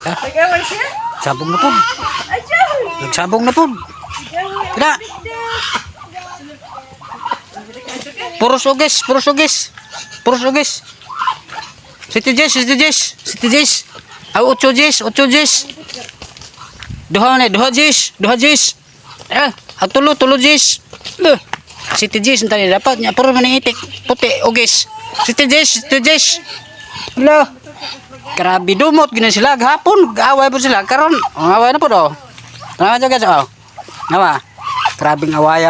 Nag-away siya? Sabong na po. Ayaw! Nagsabong na po. Kina. Puros ugis, puros ugis. Puros ugis. Siti Jess, Siti Jess, Siti Jess. Ah, 8 Jess, 8 Jess. Duha na, 2 Jess, 2 Jess. Tulo Jess. Siti Jess, entah dapat nya puro maniitik. Puti ugis. Siti Jess, Siti Jess. Hello. Grabe dumot gina sila gahapon, gaaway po sila karon. Away na po do. Tama jaga sa. Nawa. Grabing away.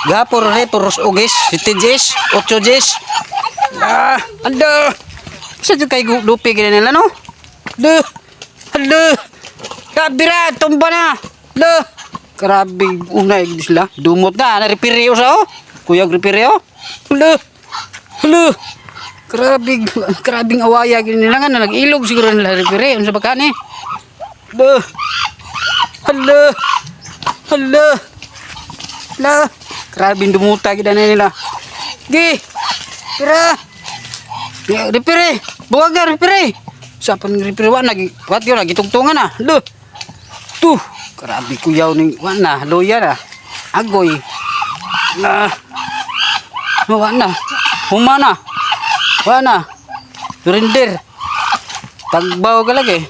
Gahapon re puros ugis, Siti Jess, 8 Jess. Ando. Sa jud kay lupi gina nila no? Ando. Kabira tumba na. Grabe unay sila. Dumot na repairyo sa Kuya repairyo. Grabing awaya gini lang na nag-ilog siguro nila repair unsa ba kani? Hala. Grabing dumuta gid na nila. Gi. Tira. Ya repair. Buwag na repair. Sa pan repair wa nagi wat gyud gitungtungan na. Tuh, grabe kuyaw ning wa na loya na. Agoy. Wa na. Humana. Wala. Surrender. Tagbaw ka lagi.